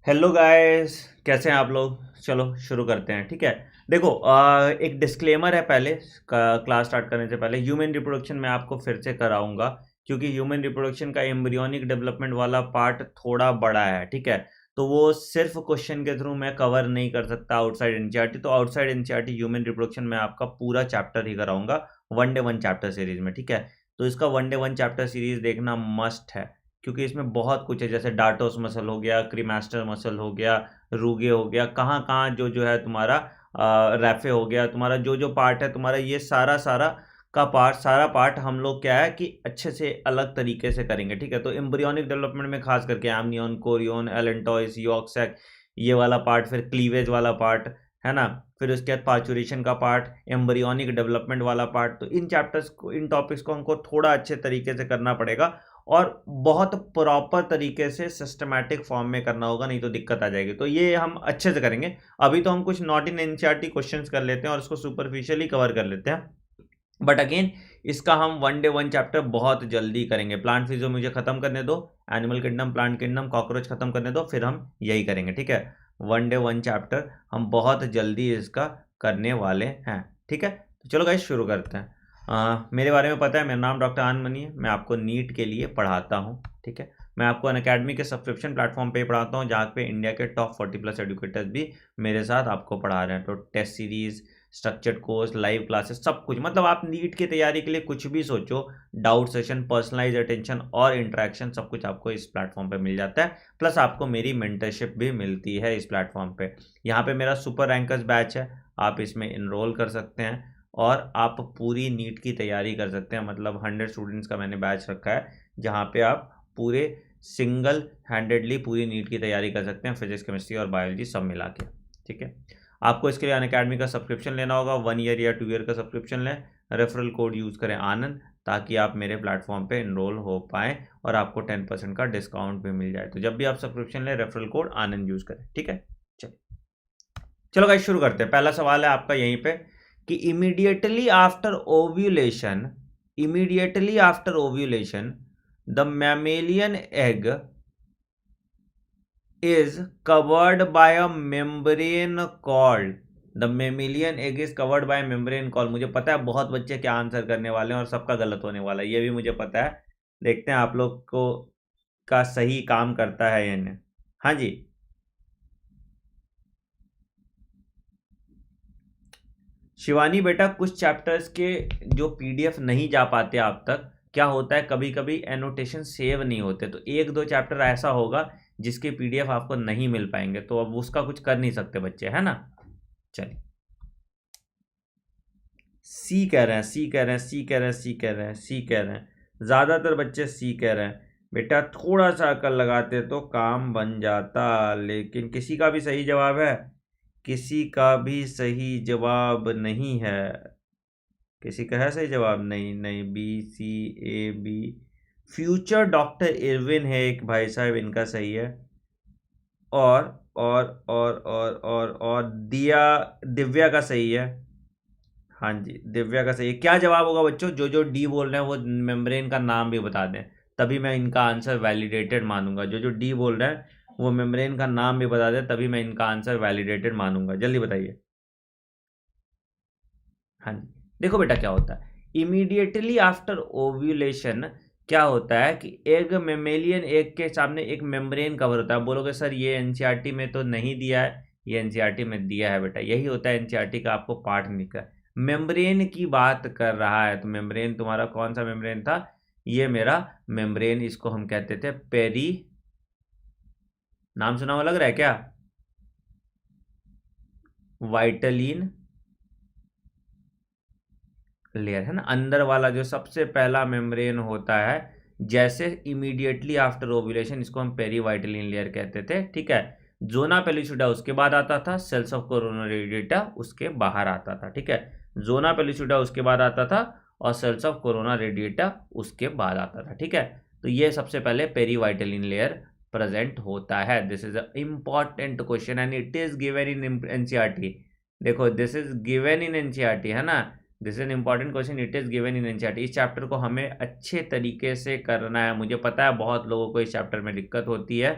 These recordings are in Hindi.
हेलो गाइस, कैसे हैं आप लोग। चलो शुरू करते हैं। ठीक है। देखो, एक डिस्क्लेमर है पहले क्लास स्टार्ट करने से पहले। ह्यूमन रिप्रोडक्शन मैं आपको फिर से कराऊंगा क्योंकि ह्यूमन रिप्रोडक्शन का एम्ब्रियोनिक डेवलपमेंट वाला पार्ट थोड़ा बड़ा है। ठीक है। तो वो सिर्फ क्वेश्चन के थ्रू मैं कवर नहीं कर सकता आउटसाइड एनसीईआरटी। तो आउटसाइड एनसीईआरटी ह्यूमन रिप्रोडक्शन में आपका पूरा चैप्टर ही कराऊंगा one day one chapter series में। ठीक है। तो इसका one day one chapter series देखना मस्ट है क्योंकि इसमें बहुत कुछ है, जैसे डार्टोस मसल हो गया, क्रीमास्टर मसल हो गया, रूगे हो गया, कहाँ कहाँ जो जो है तुम्हारा रैफे हो गया, तुम्हारा जो जो पार्ट है तुम्हारा, ये सारा सारा का पार्ट, सारा पार्ट हम लोग क्या है कि अच्छे से अलग तरीके से करेंगे। ठीक है। तो एम्ब्रियोनिक डेवलपमेंट में खास करके amnion, chorion, allantois, yolk sac, ये वाला पार्ट, फिर क्लीवेज वाला पार्ट, है ना, फिर उसके बाद पाचुरेशन का पार्ट, एम्ब्रियोनिक डेवलपमेंट वाला पार्ट। तो इन चैप्टर्स को, इन टॉपिक्स को हमको थोड़ा अच्छे तरीके से करना पड़ेगा और बहुत प्रॉपर तरीके से सिस्टमैटिक फॉर्म में करना होगा, नहीं तो दिक्कत आ जाएगी। तो ये हम अच्छे से करेंगे। अभी तो हम कुछ नॉट इन एनसीईआरटी क्वेश्चंस कर लेते हैं और उसको सुपरफिशियली कवर कर लेते हैं, बट अगेन इसका हम वन डे वन चैप्टर बहुत जल्दी करेंगे। प्लांट फिजियो मुझे खत्म करने दो, animal kingdom, plant kingdom, cockroach खत्म करने दो, फिर हम यही करेंगे। ठीक है। वन डे वन चैप्टर हम बहुत जल्दी इसका करने वाले हैं। ठीक है। तो चलो गाइस शुरू करते हैं। मेरे बारे में पता है, मेरा नाम डॉक्टर आनंद मनी है। मैं आपको नीट के लिए पढ़ाता हूँ। ठीक है। मैं आपको अनअकैडमी के सब्सक्रिप्शन प्लेटफॉर्म पे पढ़ाता हूँ जहाँ पे इंडिया के टॉप 40+ एडुकेटर्स भी मेरे साथ आपको पढ़ा रहे हैं। तो test series, structured course, live classes, सब कुछ, मतलब आप नीट की तैयारी के लिए कुछ भी सोचो, डाउट सेशन, पर्सनलाइज अटेंशन और इंटरेक्शन, सब कुछ आपको इस प्लेटफॉर्म पे मिल जाता है। प्लस आपको मेरी मेंटरशिप भी मिलती है इस प्लेटफॉर्म पे। यहाँ पे मेरा सुपर रैंकर्स बैच है, आप इसमें इनरोल कर सकते हैं और आप पूरी नीट की तैयारी कर सकते हैं। मतलब 100 स्टूडेंट्स का मैंने बैच रखा है जहाँ पे आप पूरे सिंगल हैंडेडली पूरी नीट की तैयारी कर सकते हैं, फिजिक्स, केमिस्ट्री और बायोलॉजी सब मिला के। ठीक है। आपको इसके लिए अनअकैडमी का सब्सक्रिप्शन लेना होगा, 1 ईयर या 2 ईयर का सब्सक्रिप्शन लें, रेफरल कोड यूज़ करें आनंद, ताकि आप मेरे प्लेटफॉर्म पे इनरोल हो पाएँ और आपको 10% का डिस्काउंट भी मिल जाए। तो जब भी आप सब्सक्रिप्शन लें, रेफरल कोड आनंद यूज़ करें। ठीक है। चलिए चलो गाइस शुरू करते हैं। पहला सवाल है आपका यहीं पे कि immediately after ovulation the mammalian egg is covered by a membrane called, the mammalian egg is covered by membrane call. मुझे पता है बहुत बच्चे क्या आंसर करने वाले हैं और सबका गलत होने वाला है, ये भी मुझे पता है। देखते हैं आप लोग को का सही काम करता है या नहीं। हाँ जी, शिवानी बेटा, कुछ चैप्टर्स के जो पीडीएफ नहीं जा पाते आप तक, क्या होता है कभी कभी एनोटेशन सेव नहीं होते, तो एक दो चैप्टर ऐसा होगा जिसके पीडीएफ आपको नहीं मिल पाएंगे, तो अब उसका कुछ कर नहीं सकते बच्चे, है ना। चलिए, सी कह रहे हैं, सी कह रहे हैं, सी कह रहे हैं, सी कह रहे हैं, सी कह रहे हैं, ज़्यादातर बच्चे सी कह रहे हैं। बेटा थोड़ा सा अकल लगाते तो काम बन जाता, लेकिन किसी का भी सही जवाब है? किसी का भी सही जवाब नहीं है। किसी का है सही जवाब? नहीं नहीं, बी, सी, ए, बी। फ्यूचर डॉक्टर इरविन है एक भाई साहब, इनका सही है। और और दिया, दिव्या का सही है। हाँ जी, दिव्या का सही है। क्या जवाब होगा बच्चों? जो जो डी बोल रहे हैं वो मेम्ब्रेन का नाम भी बता दें, तभी मैं इनका आंसर वैलिडेटेड मानूंगा। जो जो डी बोल रहे हैं वो मेम्ब्रेन का नाम भी बता दें, तभी मैं इनका आंसर वैलिडेटेड मानूंगा। जल्दी बताइए। हाँ जी, देखो बेटा क्या होता है इमीडिएटली आफ्टर ओव्यूलेशन। क्या होता है कि एग, मेमेलियन एग के सामने एक मेम्ब्रेन कवर होता है। बोलोगे सर ये एनसीईआरटी में तो नहीं दिया है, ये एनसीईआरटी में दिया है बेटा, यही होता है एनसीईआरटी का, आपको पार्ट नहीं कर। मेम्ब्रेन की बात कर रहा है, तो मेम्ब्रेन तुम्हारा कौन सा मेम्ब्रेन था? ये मेरा मेम्ब्रेन, इसको हम कहते थे पेरी, नाम सुना हुआ लग रहा है क्या? वाइटलिन लेयर, है ना, अंदर वाला जो सबसे पहला मेम्ब्रेन होता है। जैसे इमीडिएटली आफ्टर ओव्यूलेशन, इसको हम पेरीवाइटलिन लेयर कहते थे। ठीक है। जोना पेलिसुडा उसके बाद आता था, सेल्स ऑफ कोरोना रेडिएटा उसके बाहर आता था। ठीक है। जोना पेलिसुडा उसके बाद आता था और सेल्स ऑफ कोरोना रेडिएटा उसके बाद आता था। ठीक है। तो ये सबसे पहले पेरीवाइटलिन लेयर प्रेजेंट होता है। This is a important question and it is given in NCERT. देखो this is given in NCERT, है ना। This is an important question, it is given in NCERT. इस चैप्टर को हमें अच्छे तरीके से करना है। मुझे पता है बहुत लोगों को इस चैप्टर में दिक्कत होती है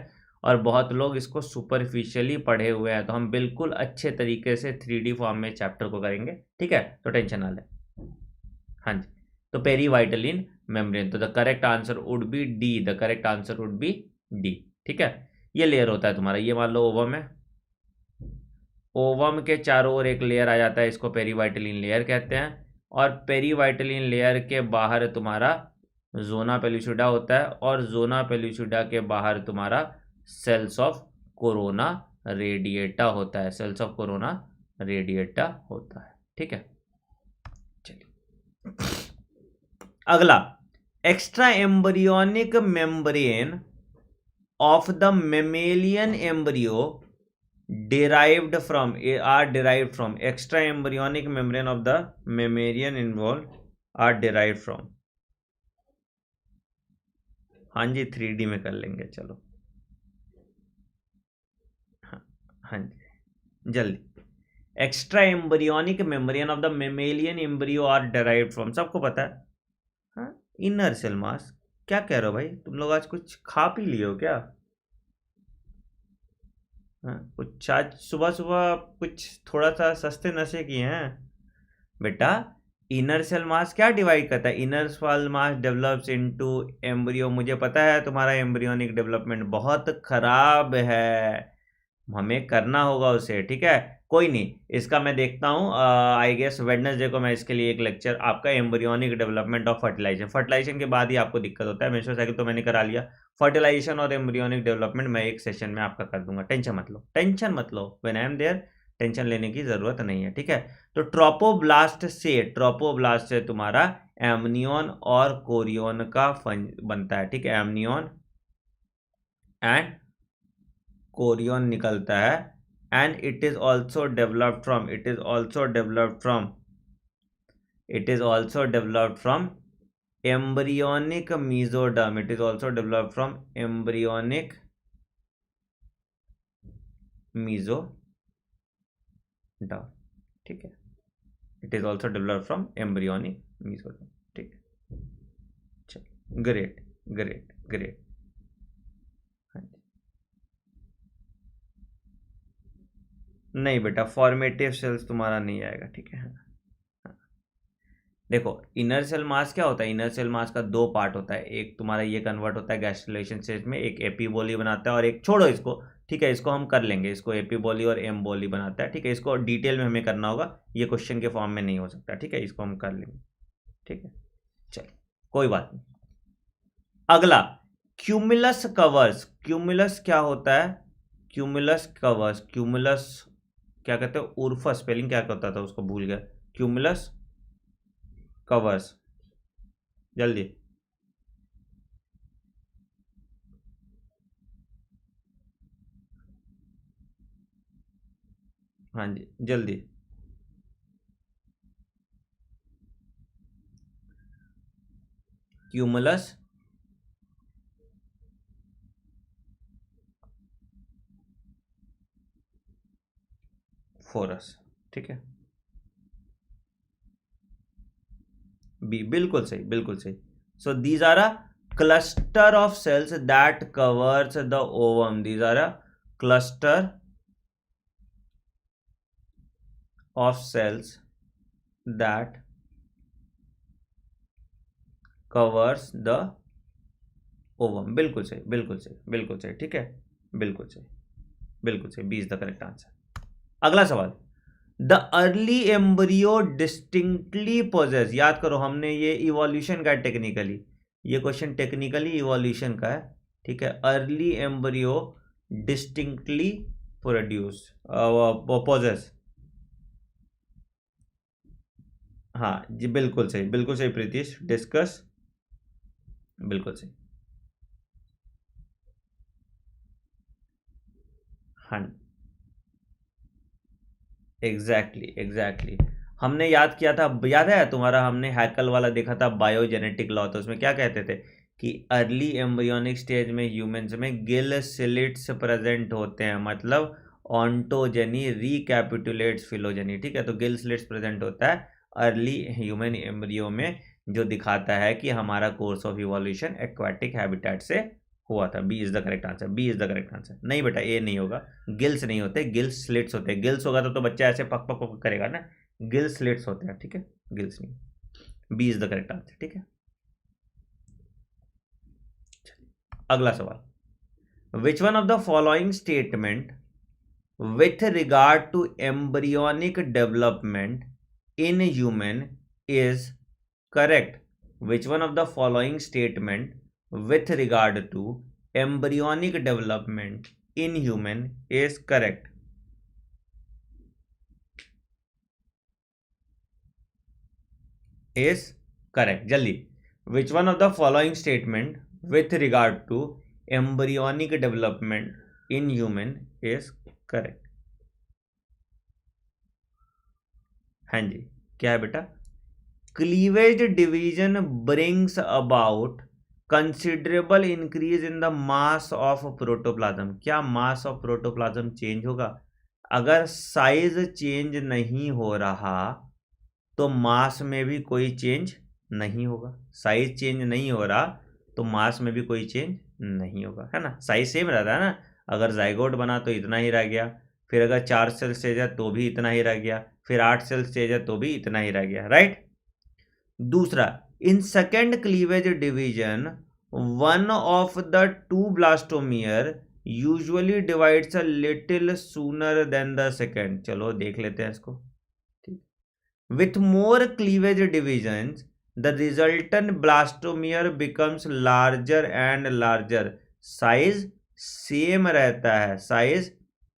और बहुत लोग इसको सुपरफिशियली पढ़े हुए हैं, तो हम बिल्कुल अच्छे तरीके से 3D फॉर्म में चैप्टर को करेंगे, ठीक है, तो टेंशन ना लें। हाँ जी, तो पेरीवाइटलिन मेम्ब्रेन, तो the correct answer would be D, the correct answer would be D, ठीक है। ये लेयर होता है तुम्हारा, ये मान लो ओवम है, ओवम के चारों ओर एक लेयर आ जाता है, इसको पेरीवाइटलिन लेयर कहते हैं, और पेरीवाइटलिन लेयर के बाहर तुम्हारा जोना पेलुसिडा होता है, और जोना पेलुसिडा के बाहर तुम्हारा सेल्स ऑफ कोरोना रेडिएटा होता है, सेल्स ऑफ कोरोना रेडिएटा होता है, ठीक है। चलिए अगला, extra embryonic membrane of the mammalian embryo derived from extra embryonic membrane of the mammalian involved are derived from। हाँ जी 3D में कर लेंगे, चलो हाँ जी जल्दी। Extra embryonic membrane of the mammalian embryo are derived from, सबको पता है। हाँ, इनर सेल मास, क्या कह रहे हो भाई तुम लोग, आज कुछ खा पी लिए हो क्या? कुछ आज सुबह सुबह कुछ थोड़ा सा सस्ते नशे किए हैं बेटा। इनर सेल मास क्या डिवाइड करता है? Inner cell mass develops into embryo. मुझे पता है तुम्हारा एम्ब्रियोनिक डेवलपमेंट बहुत खराब है, हमें करना होगा उसे, ठीक है, कोई नहीं, इसका मैं देखता हूँ। आई गेस वेडनेसडे को मैं इसके लिए एक लेक्चर, आपका embryonic development of fertilization, fertilization के बाद ही आपको दिक्कत होता है। मेंस्ट्रुअल साइकिल तो मैंने करा लिया, फर्टिलाइजेशन और एम्ब्रियोनिक डेवलपमेंट मैं एक सेशन में आपका कर दूंगा, टेंशन मत लो, टेंशन मत लो, when I am there, tension लेने की जरूरत नहीं है, ठीक है। तो ट्रोपोब्लास्ट से तुम्हारा एमनियन और कोरियन का बनता है, ठीक है, एमनियन एंड कोरियन निकलता है, and it is also developed from embryonic mesoderm, ठीक है, it is also developed from embryonic mesoderm, ठीक है, चलो ग्रेट ग्रेट ग्रेट। नहीं बेटा, फॉर्मेटिव सेल्स तुम्हारा नहीं आएगा, ठीक है। देखो इनर सेल मास क्या होता है, इनर सेल मास का दो पार्ट होता है, एक तुम्हारा ये कन्वर्ट होता है गैस्ट्रुलेशन स्टेज में, एक एपीबोली बनाता है, और एक छोड़ो इसको, ठीक है, इसको हम कर लेंगे, इसको एपीबोली और एम्बोली बनाता है, ठीक है, इसको डिटेल में हमें करना होगा, ये क्वेश्चन के फॉर्म में नहीं हो सकता, ठीक है, इसको हम कर लेंगे, ठीक है, चलो कोई बात नहीं। अगला, क्यूमुलस कवर्स, क्यूमुलस क्या होता है, क्यूमुलस कवर्स, क्यूमुलस क्या कहते हैं, उर्फ स्पेलिंग क्या होता था उसको भूल गया, क्यूमुलस कवर्स, जल्दी हाँ जी जल्दी। क्यूमुलस फोरस, ठीक है, बी, बिल्कुल सही बिल्कुल सही। So these are a cluster of cells that covers the ovum, these are a cluster of cells that covers the ovum, बिल्कुल सही बिल्कुल सही बिल्कुल सही, ठीक है, बिल्कुल सही बिल्कुल सही, B is the correct answer. अगला सवाल, the early embryo distinctly possesses, याद करो हमने ये इवोल्यूशन का है टेक्निकली, ये क्वेश्चन टेक्निकली इवोल्यूशन का है, ठीक है, early embryo distinctly produce possesses, हाँ जी बिल्कुल सही प्रीतिश, डिस्कस, बिल्कुल सही, हाँ एग्जैक्टली हमने याद किया था, याद है तुम्हारा, हमने हैकल वाला देखा था, बायोजेनेटिक लॉ, तो उसमें क्या कहते थे कि अर्ली एम्ब्रियोनिक स्टेज में ह्यूमंस में गिल स्लिट्स प्रेजेंट होते हैं, मतलब ऑन्टोजेनी रिकैपिटुलेट्स फिलोजेनी, ठीक है, तो गिल स्लिट्स प्रेजेंट होता है अर्ली ह्यूमन एम्ब्रियो में, जो दिखाता है कि हमारा course of evolution aquatic habitat से हुआ था। B is the correct answer, B is the correct answer. नहीं बेटा ए नहीं होगा, गिल्स नहीं होते, गिल्स स्लिट्स होते हैं। गिल्स होगा तो बच्चा ऐसे पक पक पक करेगा ना, गिल्स स्लिट्स होते हैं, ठीक है, गिल्स नहीं। B is the correct answer, ठीक है। अगला सवाल, which one of the following statement with regard to embryonic development in human is correct? Which one of the following statement with regard to embryonic development in human is correct? Is correct. जल्दी, which one of the following statement with regard to embryonic development in human is correct? हाँ जी, क्या है बेटा? Cleavage division brings about considerable increase in the mass of protoplasm. क्या मास ऑफ प्रोटोप्लाज्म चेंज होगा? अगर साइज चेंज नहीं हो रहा तो मास में भी कोई चेंज नहीं होगा। साइज चेंज नहीं हो रहा तो मास में भी कोई चेंज नहीं होगा, है ना। साइज सेम रहता है ना, अगर जाइगोट बना तो इतना ही रह गया, फिर अगर 4 सेल स्टेज है तो भी इतना ही रह गया, फिर 8 सेल स्टेज है तो भी इतना ही रह गया, राइट। दूसरा, in second cleavage division one of the two blastomere usually divides a little sooner than the second. चलो देख लेते हैं इसको, ठीक। With more cleavage divisions the resultant blastomere becomes larger and larger. Size same रहता है, साइज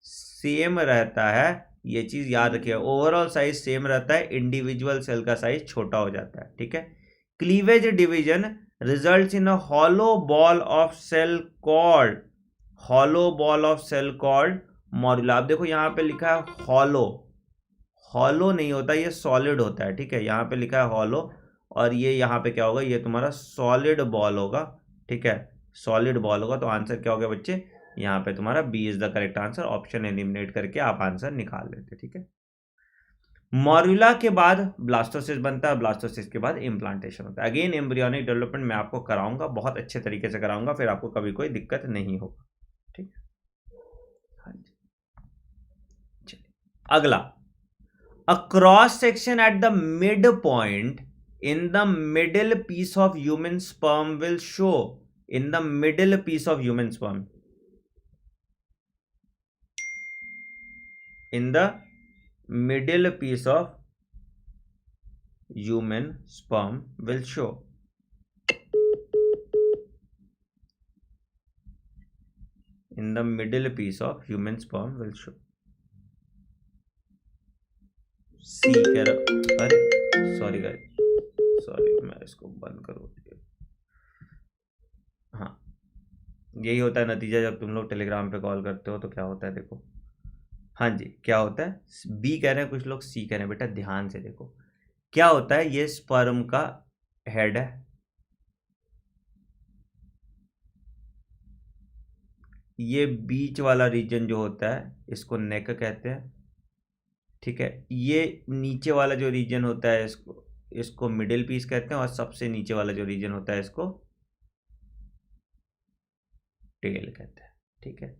सेम रहता है, ये चीज याद रखिए। ओवरऑल साइज सेम रहता है, इंडिविजुअल सेल का साइज छोटा हो जाता है, ठीक है। Cleavage division results in a hollow ball of cell called, hollow ball of cell called morula. अब देखो यहाँ पे लिखा है हॉलो, हॉलो नहीं होता, ये सॉलिड होता है, ठीक है। यहाँ पे लिखा है हॉलो और ये यहाँ पे क्या होगा, ये तुम्हारा सॉलिड बॉल होगा, ठीक है, सॉलिड बॉल होगा। तो आंसर क्या हो गया बच्चे, यहाँ पे तुम्हारा B is the correct answer. Option eliminate करके आप आंसर निकाल लेते, ठीक है। मॉर्यूला के बाद ब्लास्टोसिस बनता है, ब्लास्टोसिस के बाद इम्प्लांटेशन होता है। अगेन एम्ब्रियोनिक डेवलपमेंट मैं आपको कराऊंगा, बहुत अच्छे तरीके से कराऊंगा, फिर आपको कभी कोई दिक्कत नहीं होगा, ठीक है। हाँ जी, चलिए अगला, a cross section at the mid point in the middle piece of human sperm will show, in the middle piece of human sperm, in the middle piece of human sperm will show, in the middle piece of human sperm will show। सी कह रहा, अरे सॉरी गाइस, सॉरी मैं इसको बंद करूँ। हाँ, यही होता है नतीजा जब तुम लोग टेलीग्राम पे कॉल करते हो तो क्या होता है, देखो। हाँ जी, क्या होता है, बी कह रहे हैं कुछ लोग, सी कह रहे हैं। बेटा ध्यान से देखो क्या होता है, ये स्पर्म का हेड है, ये बीच वाला रीजन जो होता है इसको नेक कहते हैं, ठीक है। ये नीचे वाला जो रीजन होता है इसको मिडिल पीस कहते हैं, और सबसे नीचे वाला जो रीजन होता है इसको टेल कहते हैं, ठीक है।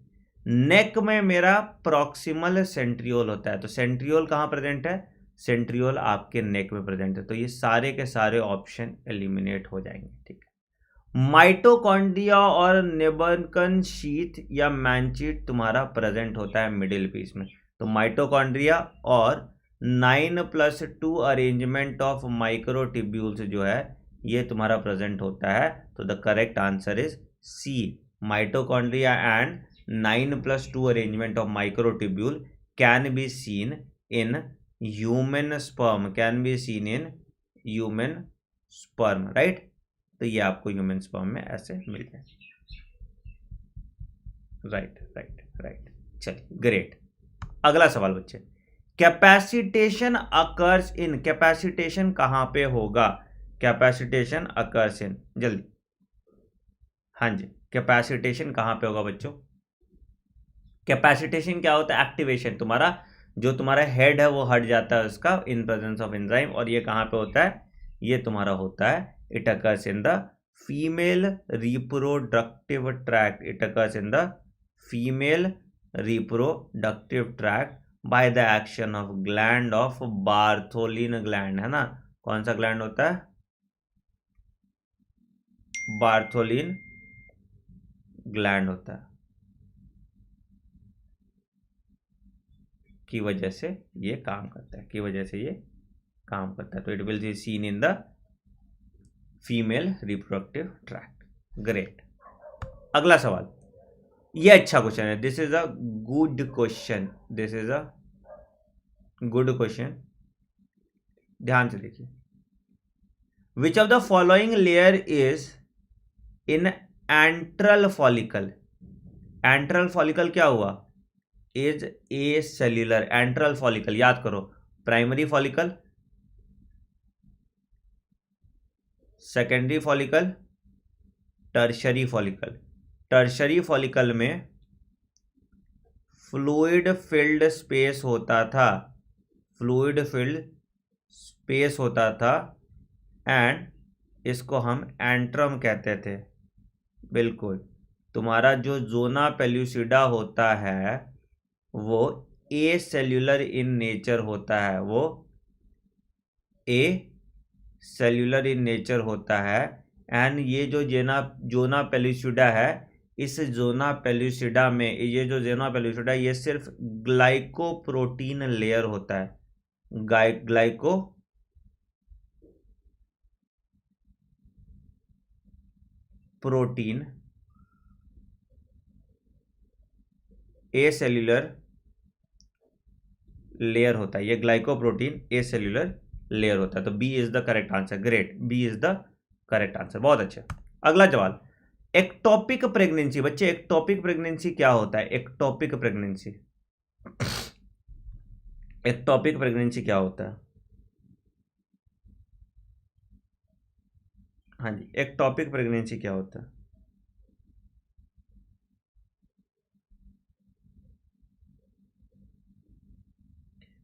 नेक में मेरा प्रॉक्सिमल सेंट्रियोल होता है, तो सेंट्रियोल कहाँ प्रेजेंट है, सेंट्रियोल आपके नेक में प्रेजेंट है, तो ये सारे के सारे ऑप्शन एलिमिनेट हो जाएंगे, ठीक है। माइटोकॉन्ड्रिया और नेबर्कन शीथ या मैंचीट तुम्हारा प्रेजेंट होता है मिडिल पीस में, तो माइटोकॉन्ड्रिया और 9+2 अरेंजमेंट ऑफ माइक्रोट्यूब्यूल्स जो है ये तुम्हारा प्रेजेंट होता है, तो the correct answer is C, mitochondria and 9+2 arrangement of microtubule can be seen in human sperm, can be seen in human sperm, right. तो ये आपको ह्यूमन स्पर्म में ऐसे मिल जाए, राइट राइट राइट। चलिए ग्रेट। अगला सवाल बच्चे, कैपेसिटेशन अकर्स इन, कैपेसिटेशन कहां पे होगा, कैपेसिटेशन अकर्स इन, जल्दी। हाँ जी, कैपेसिटेशन कहां पे होगा बच्चों, कैपेसिटेशन क्या होता है, एक्टिवेशन, तुम्हारा जो तुम्हारा हेड है वो हट जाता है उसका इन प्रेजेंस ऑफ एंजाइम, और ये कहां पे होता है, ये तुम्हारा होता है, it occurs in the female reproductive tract, it occurs in the female reproductive tract by the action of gland of Bartholin gland, है ना। कौन सा ग्लैंड होता है? बार्थोलिन ग्लैंड होता है, की वजह से ये काम करता है, की वजह से ये काम करता है। तो it will be seen in the female reproductive tract. Great. अगला सवाल, ये अच्छा क्वेश्चन है, this is a good question, this is a good question, ध्यान से देखिए। Which of the following layer is in enteral follicle? Enteral follicle क्या हुआ? Is a cellular. Enteral follicle याद करो, primary follicle, secondary follicle, tertiary follicle. Tertiary follicle में फ्लूइड फिल्ड स्पेस होता था, फ्लूइड फिल्ड स्पेस होता था, एंड इसको हम एंट्रम कहते थे। बिल्कुल, तुम्हारा जो जोना पेल्यूसिडा होता है वो ए सेल्यूलर इन नेचर होता है, वो ए सेल्यूलर इन नेचर होता है। एंड ये जो जोना पेल्यूसिडा है, इस जोना पेल्यूसिडा में ये जो जोना पेल्यूसिडा ये सिर्फ ग्लाइकोप्रोटीन लेयर होता है, glyco protein A cellular layer होता है, ये ग्लाइकोप्रोटीन ए सेल्यूलर लेयर होता है। तो B is the correct answer. Great, B is the correct answer, बहुत अच्छा। अगला सवाल, एक्टोपिक प्रेगनेंसी। बच्चे एक्टोपिक प्रेगनेंसी क्या होता है? एक्टोपिक प्रेगनेंसी, एक्टोपिक प्रेगनेंसी क्या होता है? हाँ जी, एक्टोपिक प्रेगनेंसी क्या होता है?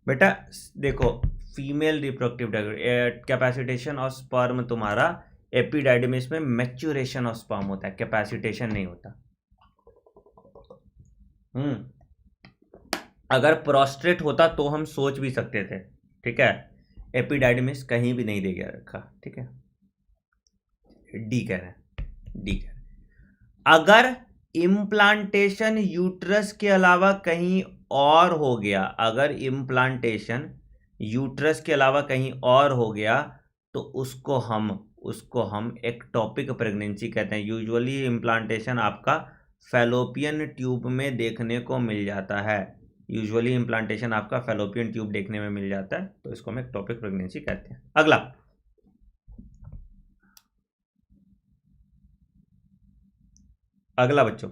बेटा देखो, female reproductive capacitation of sperm तुम्हारा एपिडाइडमिस में मैच्योरेशन ऑफ स्पर्म होता है, कैपेसिटेशन नहीं होता। अगर प्रोस्ट्रेट होता तो हम सोच भी सकते थे, ठीक है। एपिडाइडमिस कहीं भी नहीं दे गया रखा, ठीक है। डी कह रहे हैं, डी कह रहे हैं। अगर इम्प्लांटेशन यूट्रस के अलावा कहीं और हो गया, अगर इम्प्लांटेशन यूट्रस के अलावा कहीं और हो गया तो उसको हम एक्टोपिक प्रेगनेंसी कहते हैं। यूजुअली इम्प्लांटेशन आपका फैलोपियन ट्यूब में देखने को मिल जाता है, यूजुअली इम्प्लांटेशन आपका फैलोपियन ट्यूब देखने में मिल जाता है, तो इसको हम एक्टोपिक प्रेगनेंसी कहते हैं। अगला, अगला बच्चों,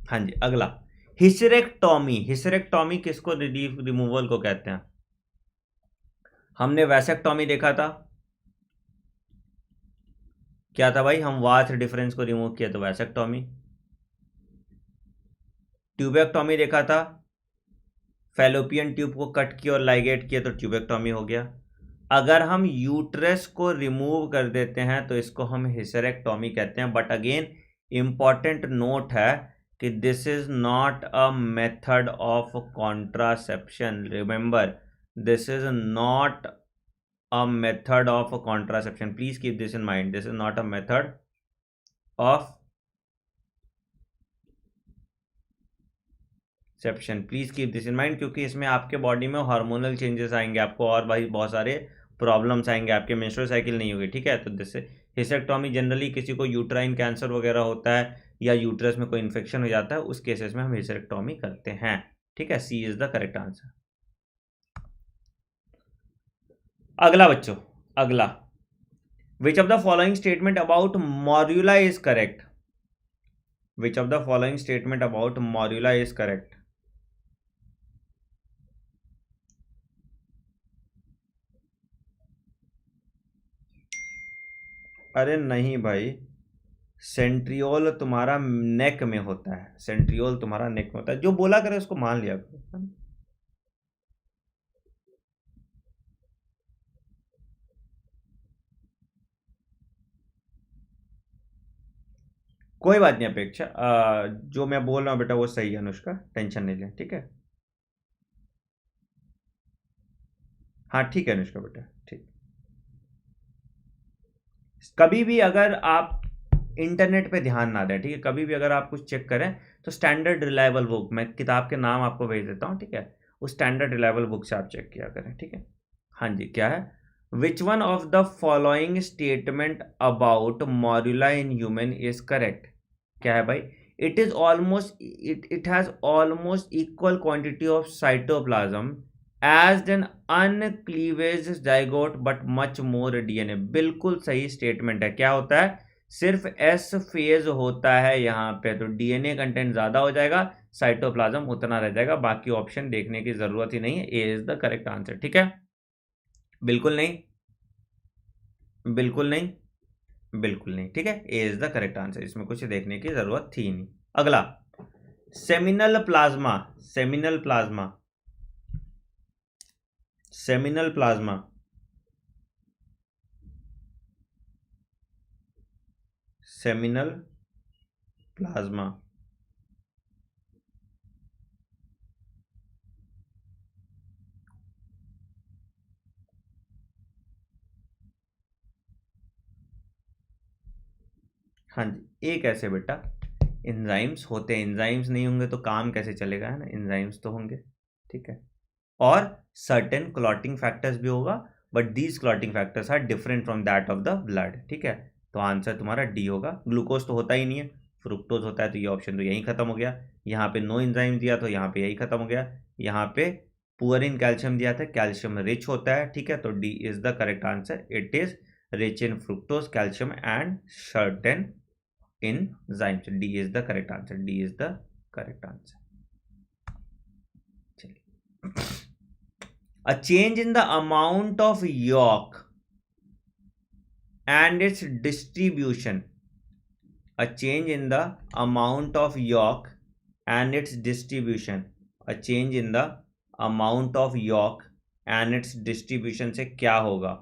हाँ जी, अगला हिस्टेरेक्टोमी। हिस्टेरेक्टोमी किसको रिमूवल को कहते हैं? हमने वैसेक्टोमी देखा था, क्या था भाई? हम वाथ डिफरेंस को रिमूव किया तो वैसेक्टोमी। ट्यूबेक्टोमी देखा था, फैलोपियन ट्यूब को कट किया और लाइगेट किया तो ट्यूबेक्टोमी हो गया। अगर हम यूट्रस को रिमूव कर देते हैं तो इसको हम हिस्टेरेक्टोमी कहते हैं। बट अगेन इंपॉर्टेंट नोट है कि this is not a method of contraception. Remember, this is not a method of contraception. Please keep this in mind. This is not a method of सेप्शन। Please keep this in mind, क्योंकि इसमें आपके बॉडी में हार्मोनल चेंजेस आएंगे, आपको और भाई बहुत सारे प्रॉब्लम्स आएंगे, आपके मेंस्ट्रुअल साइकिल नहीं होगी, ठीक है। तो दिस हिस्टेरेक्टोमी जनरली किसी को यूट्राइन कैंसर वगैरह होता है या यूट्रस में कोई इन्फेक्शन हो जाता है, उस केसेस में हम हिस्टेरेक्टोमी करते हैं, ठीक है। C is the correct answer. अगला बच्चों, अगला, which of the following statement about morula is correct? Which of the following statement about morula is correct? अरे नहीं भाई, सेंट्रियोल तुम्हारा नेक में होता है, सेंट्रियोल तुम्हारा नेक में होता है। जो बोला करे उसको मान लिया करो। कोई बात नहीं अपेक्षा, जो मैं बोल रहा हूँ बेटा वो सही है अनुष्का, टेंशन नहीं ले, ठीक है। हाँ ठीक है अनुष्का बेटा, ठीक। कभी भी अगर आप इंटरनेट पे ध्यान ना दें, ठीक है, कभी भी अगर आप कुछ चेक करें तो स्टैंडर्ड रिलायबल बुक, मैं किताब के नाम आपको भेज देता हूँ, ठीक है, उस स्टैंडर्ड रिलायबल बुक से आप चेक किया करें, ठीक है। हाँ जी, क्या है? Which one of the following statement about morula in human is correct? क्या है भाई? It is almost, it has almost equal quantity of cytoplasm as an uncleaved zygote but much more DNA. बिल्कुल सही स्टेटमेंट है। क्या होता है? सिर्फ एस फेज होता है यहाँ पे, तो डीएनए कंटेंट ज्यादा हो जाएगा, साइटोप्लाज्म उतना रह जाएगा, बाकी ऑप्शन देखने की जरूरत ही नहीं है। A is the correct answer, ठीक है। बिल्कुल नहीं, बिल्कुल नहीं, बिल्कुल नहीं, ठीक है, A is the correct answer, इसमें कुछ देखने की जरूरत थी नहीं। अगला, seminal plasma, seminal plasma, seminal plasma, seminal plasma, हाँ जी, एक ऐसे बेटा एंजाइम्स होते हैं, एंजाइम्स नहीं होंगे तो काम कैसे चलेगा, है ना, एंजाइम्स तो होंगे, ठीक है। और सर्टेन क्लॉटिंग फैक्टर्स भी होगा, but these clotting factors are different from that of the blood, ठीक है। तो आंसर तुम्हारा डी होगा। ग्लूकोज तो होता ही नहीं है, फ्रुक्टोज होता है, तो ये ऑप्शन तो यहीं खत्म हो गया। यहाँ पे नो एंजाइम दिया तो यहाँ पे यही खत्म हो गया। यहाँ पे पुअर इन कैल्शियम दिया था, कैल्शियम रिच होता है, ठीक है, तो D is the correct answer. It is rich in fructose, calcium and certain enzymes. D is the correct answer. D is the correct answer. A change in the amount of yolk and its distribution. A change in the amount of yolk and its distribution. A change in the amount of yolk and its distribution से क्या होगा?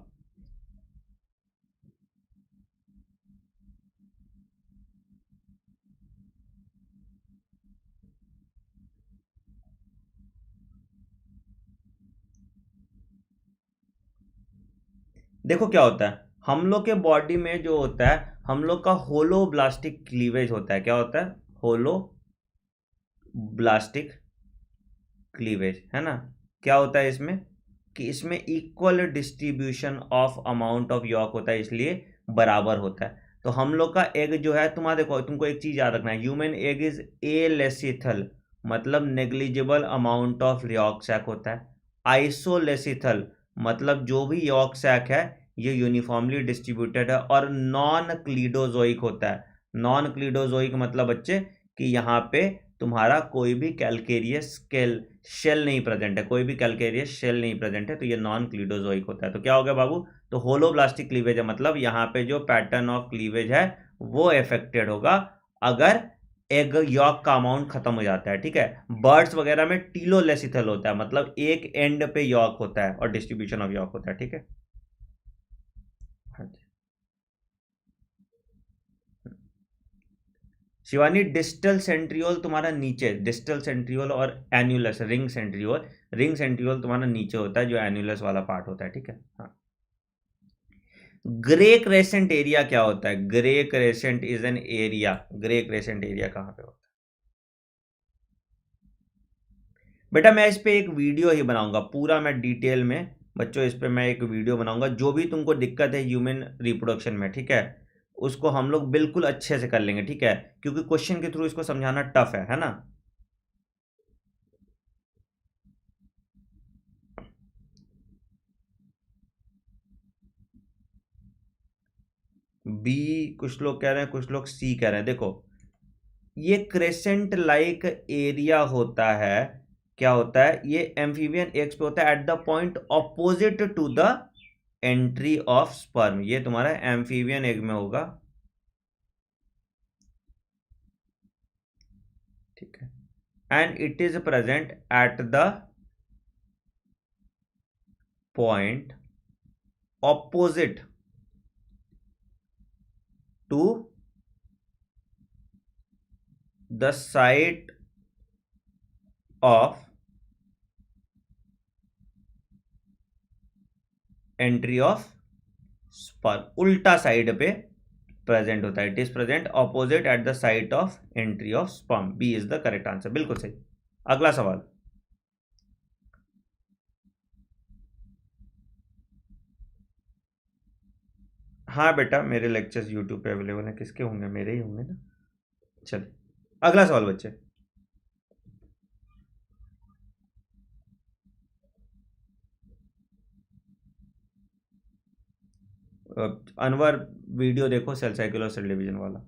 देखो क्या होता है, हम लोग के बॉडी में जो होता है, हम लोग का होलोब्लास्टिक क्लीवेज होता है। क्या होता है? होलोब्लास्टिक क्लीवेज, है ना। क्या होता है इसमें कि इसमें equal distribution of amount of York होता है, इसलिए बराबर होता है। तो हम लोग का एग जो है, तुम्हारा देखो, तुमको एक चीज याद रखना है, human egg is alecithal, मतलब negligible amount of yolk sac होता है। आइसोलेसिथल मतलब जो भी यॉर्क सैक है ये यूनिफॉर्मली डिस्ट्रीब्यूटेड है। और नॉन क्लीडोजोइक होता है। नॉन क्लीडोजोइक मतलब बच्चे कि यहाँ पे तुम्हारा कोई भी कैलकेरियस शेल नहीं प्रेजेंट है, कोई भी कैलकेरियस शेल नहीं प्रेजेंट है, तो ये नॉन क्लीडोजोइक होता है। तो क्या हो गया बाबू? तो होलोब्लास्टिक क्लीवेज है, मतलब यहाँ पे जो पैटर्न ऑफ क्लीवेज है वो अफेक्टेड होगा अगर एग यॉर्क का अमाउंट खत्म हो जाता है, ठीक है। बर्ड्स वगैरह में टीलोलेसिथल होता है, मतलब एक एंड पे यॉर्क होता है और डिस्ट्रीब्यूशन ऑफ यॉर्क होता है, ठीक है। हाँ जी शिवानी, डिस्टल सेंट्रियोल तुम्हारा नीचे, डिस्टल सेंट्रियोल और एन्युलस, रिंग सेंट्रियोल, रिंग सेंट्रियोल तुम्हारा नीचे होता है, जो एन्युलस वाला पार्ट होता है, ठीक है। हाँ, ग्रे क्रेसेंट एरिया क्या होता है? Grey crescent is an area, grey crescent area कहाँ पे होता है बेटा? मैं इस पे एक वीडियो ही बनाऊंगा पूरा, मैं डिटेल में बच्चों इस पे मैं एक वीडियो बनाऊंगा। जो भी तुमको दिक्कत है ह्यूमन रिप्रोडक्शन में, ठीक है, उसको हम लोग बिल्कुल अच्छे से कर लेंगे, ठीक है, क्योंकि क्वेश्चन के थ्रू इसको समझाना टफ है ना। बी कुछ लोग कह रहे हैं, कुछ लोग सी कह रहे हैं। देखो, ये क्रेसेंट लाइक एरिया होता है, क्या होता है, ये एम्फीबियन एग्स पे होता है at the point opposite to the entry of sperm. ये तुम्हारा एम्फीबियन एग में होगा, ठीक है, and it is present at the point opposite to the site of entry of sperm, उल्टा साइड पे प्रेजेंट होता है, it is present opposite at the site of entry of sperm. B is the correct answer, बिल्कुल सही। अगला सवाल। हाँ बेटा, मेरे लेक्चर्स यूट्यूब पे अवेलेबल हैं, किसके होंगे, मेरे ही होंगे ना। चलिए अगला सवाल बच्चे। अनवर वीडियो देखो सेल साइकिल और सेल डिवीजन वाला।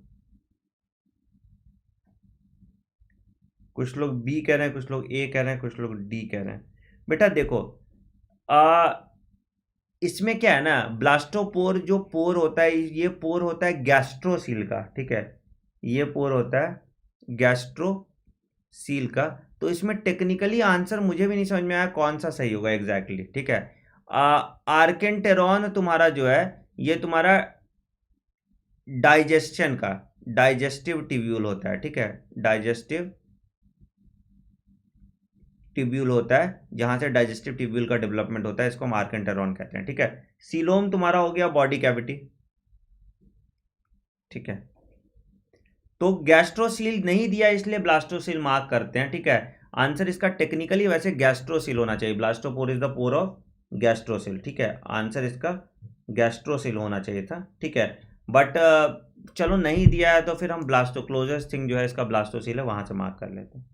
कुछ लोग बी कह रहे हैं, कुछ लोग ए कह रहे हैं, कुछ लोग डी कह रहे हैं। बेटा देखो, इसमें क्या है ना, ब्लास्टोपोर जो पोर होता है, ये पोर होता है गैस्ट्रोसील का, ठीक है, ये पोर होता है गैस्ट्रोसील का। तो इसमें टेक्निकली आंसर मुझे भी नहीं समझ में आया कौन सा सही होगा एग्जैक्टली, ठीक है। आर्केंटेरॉन तुम्हारा जो है, ये तुम्हारा डाइजेशन का डाइजेस्टिव टिब्यूल होता है, ठीक है, डाइजेस्टिव टिब्यूल होता है, जहां से डाइजेस्टिव टिब्यूल का डेवलपमेंट होता है, इसको हम आर्केंटेरॉन कहते हैं, ठीक है। सीलोम तुम्हारा हो गया बॉडी कैविटी, ठीक है। तो गैस्ट्रोसील नहीं दिया इसलिए ब्लास्टोसील मार्क करते हैं, ठीक है। आंसर इसका टेक्निकली वैसे गैस्ट्रोसील होना चाहिए, blastopore is the pore of gastrocoel, ठीक है। आंसर इसका गैस्ट्रोसील होना चाहिए था, ठीक है। बट चलो नहीं दिया है तो फिर हम ब्लास्टो क्लोजेस्ट थिंग जो है इसका ब्लास्टोसील है, वहां से मार्क कर लेते हैं,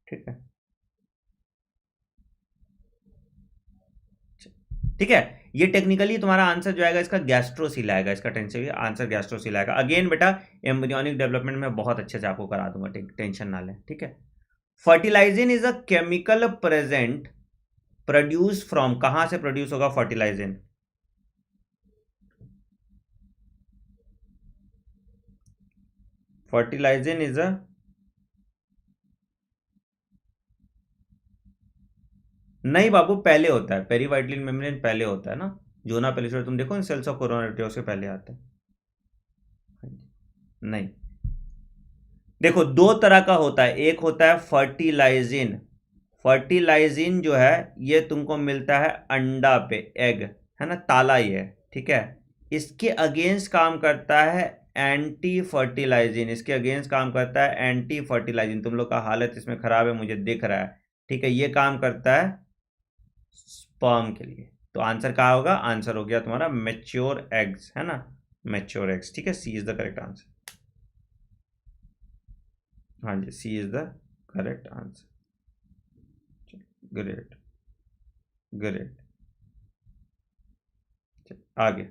ठीक है। ठीक है, ये टेक्निकली तुम्हारा आंसर जो आएगा इसका गैस्ट्रोसील आएगा, इसका टेंशन आंसर गैस्ट्रोसील आएगा। अगेन बेटा एम्ब्रियोनिक डेवलपमेंट में बहुत अच्छे से आपको करा दूंगा, टेंशन ना लें, ठीक है। Fertilizin is a chemical present produce from, कहां से प्रोड्यूस होगा फर्टिलाइजिन? फर्टिलाइजिन इज अ, नहीं बाबू पहले होता है, पेरीवाइटलिन मेम्ब्रेन पहले होता है ना, जोना पेलिसोर तुम देखो सेल्स ऑफ कोरोना से पहले आता है। नहीं, देखो दो तरह का होता है, एक होता है फर्टिलाइजिन, फर्टिलाइजिन जो है ये तुमको मिलता है अंडा पे, एग है ना, ताला ये है, ठीक है। इसके अगेंस्ट काम करता है एंटी फर्टिलाइजिन, इसके अगेंस्ट काम करता है एंटी फर्टिलाइजिन। तुम लोग का हालत इसमें खराब है मुझे दिख रहा है, ठीक है। ये काम करता है स्पर्म के लिए। तो आंसर क्या होगा? आंसर हो गया तुम्हारा मैच्योर एग्स, है ना, मैच्योर एग्स, ठीक है। C is the correct answer, हाँ जी, C is the correct answer. Great great, आगे।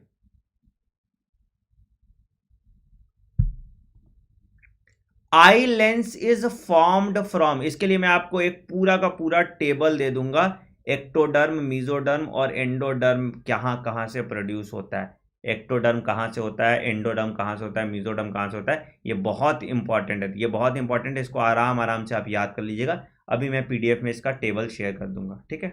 Eye lens is formed from, इसके लिए मैं आपको एक पूरा का पूरा टेबल दे दूंगा, एक्टोडर्म, मीजोडर्म और एंडोडर्म कहां कहां से प्रोड्यूस होता है, एक्टोडर्म कहां से होता है, एंडोडर्म कहां से होता है, मीजोडर्म कहां से होता है। ये बहुत इंपॉर्टेंट है, ये बहुत इंपॉर्टेंट है, इसको आराम आराम से आप याद कर लीजिएगा। अभी मैं पीडीएफ में इसका टेबल शेयर कर दूंगा, ठीक है।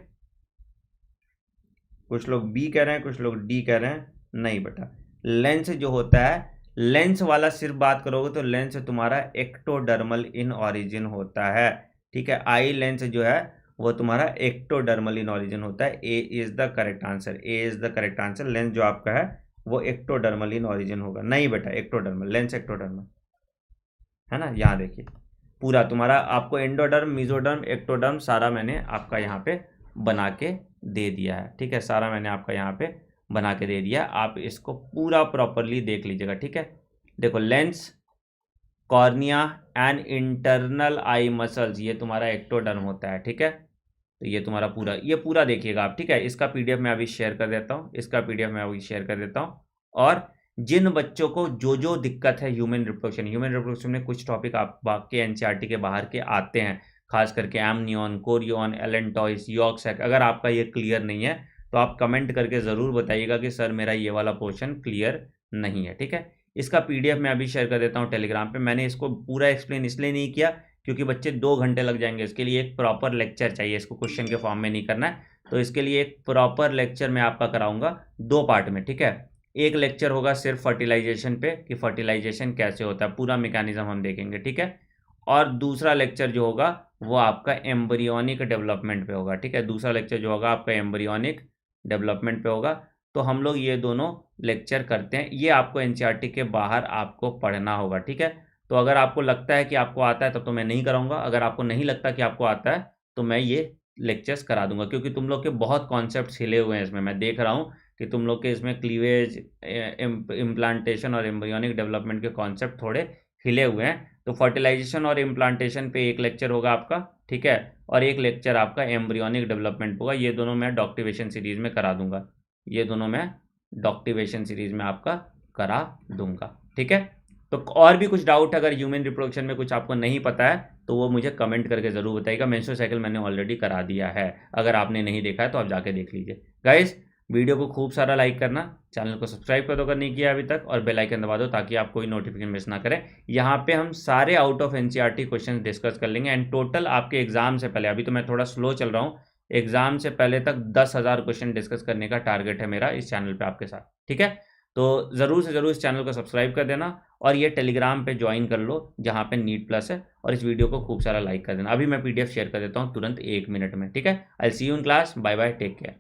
कुछ लोग बी कह रहे हैं, कुछ लोग डी कह रहे हैं। नहीं बेटा, लेंस जो होता है, लेंस वाला सिर्फ बात करोगे तो लेंस तुम्हारा एक्टोडर्मल इन ऑरिजिन होता है, ठीक है। आई लेंस जो है वो तुम्हारा एक्टोडर्मल इन ऑरिजिन होता है। A is the correct answer, A is the correct answer. Lens जो आपका है वो एक्टोडर्मल इन ऑरिजिन होगा। नहीं बेटा, एक्टोडर्मल, लेंस एक्टोडर्मल है ना। यहाँ देखिए पूरा तुम्हारा आपको एंडोडर्म, मीजोडर्म, एक्टोडर्म सारा मैंने आपका यहाँ पे बना के दे दिया है, ठीक है। सारा मैंने आपका यहाँ पे बना के दे दिया, आप इसको पूरा प्रॉपरली देख लीजिएगा, ठीक है। देखो lens, cornea and internal eye muscles, ये तुम्हारा एक्टोडर्म होता है, ठीक है। तो ये तुम्हारा पूरा, ये पूरा देखिएगा आप, ठीक है। इसका पीडीएफ मैं अभी शेयर कर देता हूँ, इसका पीडीएफ मैं अभी शेयर कर देता हूँ। और जिन बच्चों को जो जो दिक्कत है ह्यूमन रिप्रोडक्शन में कुछ टॉपिक आप बाकी एनसीईआरटी के बाहर के आते हैं, खास करके एमनियन, कोरियन, एलेंटॉइस, यॉर्कसैक, अगर आपका ये क्लियर नहीं है तो आप कमेंट करके ज़रूर बताइएगा कि सर मेरा ये वाला पोर्शन क्लियर नहीं है, ठीक है। इसका पीडीएफ मैं अभी शेयर कर देता हूँ टेलीग्राम पे। मैंने इसको पूरा एक्सप्लेन इसलिए नहीं किया क्योंकि बच्चे 2 घंटे लग जाएंगे, इसके लिए एक प्रॉपर लेक्चर चाहिए, इसको क्वेश्चन के फॉर्म में नहीं करना है। तो इसके लिए एक प्रॉपर लेक्चर मैं आपका कराऊंगा 2 पार्ट में, ठीक है। एक लेक्चर होगा सिर्फ फर्टिलाइजेशन पे कि फर्टिलाइजेशन कैसे होता है, पूरा मैकेनिज्म हम देखेंगे, ठीक है। और दूसरा लेक्चर जो होगा वो आपका एम्ब्रियोनिक डेवलपमेंट पे होगा, ठीक है। दूसरा लेक्चर जो होगा आपका एम्ब्रियोनिक डेवलपमेंट पे होगा। तो हम लोग ये दोनों लेक्चर करते हैं, ये आपको एनसीईआरटी के बाहर आपको पढ़ना होगा, ठीक है। तो अगर आपको लगता है कि आपको आता है तब तो मैं नहीं कराऊंगा, अगर आपको नहीं लगता कि आपको आता है तो मैं ये लेक्चर्स करा दूंगा, क्योंकि तुम लोग के बहुत कॉन्सेप्ट हिले हुए हैं इसमें। मैं देख रहा हूँ कि तुम लोग के इसमें क्लीवेज, इम्प्लांटेशन और एम्ब्रियोनिक डेवलपमेंट के कॉन्सेप्ट थोड़े हिले हुए हैं। तो फर्टिलाइजेशन और इम्प्लांटेशन पे एक लेक्चर होगा आपका, ठीक है, और एक लेक्चर आपका एम्ब्रियोनिक डेवलपमेंट होगा। ये दोनों मैं डॉक्टिवेशन सीरीज में करा दूंगा, ये दोनों मैं डॉक्टिवेशन सीरीज में आपका करा दूंगा, ठीक है। तो और भी कुछ डाउट अगर ह्यूमन रिप्रोडक्शन में कुछ आपको नहीं पता है तो वो मुझे कमेंट करके ज़रूर बताइएगा। मेंस्ट्रुअल साइकिल मैंने ऑलरेडी करा दिया है, अगर आपने नहीं देखा है तो आप जाके देख लीजिए। गाइस, वीडियो को खूब सारा लाइक करना, चैनल को सब्सक्राइब कर दो अगर नहीं किया अभी तक, और बेल आइकन दबा दो ताकि आप कोई नोटिफिकेशन मिस ना करें। यहाँ पे हम सारे out of NCERT question discuss कर लेंगे एंड टोटल आपके एग्जाम से पहले, अभी तो मैं थोड़ा स्लो चल रहा हूँ, एग्जाम से पहले तक 10,000 क्वेश्चन डिस्कस करने का टारगेट है मेरा इस चैनल पे आपके साथ, ठीक है। तो ज़रूर से ज़रूर इस चैनल को सब्सक्राइब कर देना और ये टेलीग्राम पे ज्वाइन कर लो जहाँ पे नीट प्लस है, और इस वीडियो को खूब सारा लाइक कर देना। अभी मैं पीडीएफ शेयर कर देता हूँ तुरंत 1 मिनट में, ठीक है। I see you in class, bye bye, take care.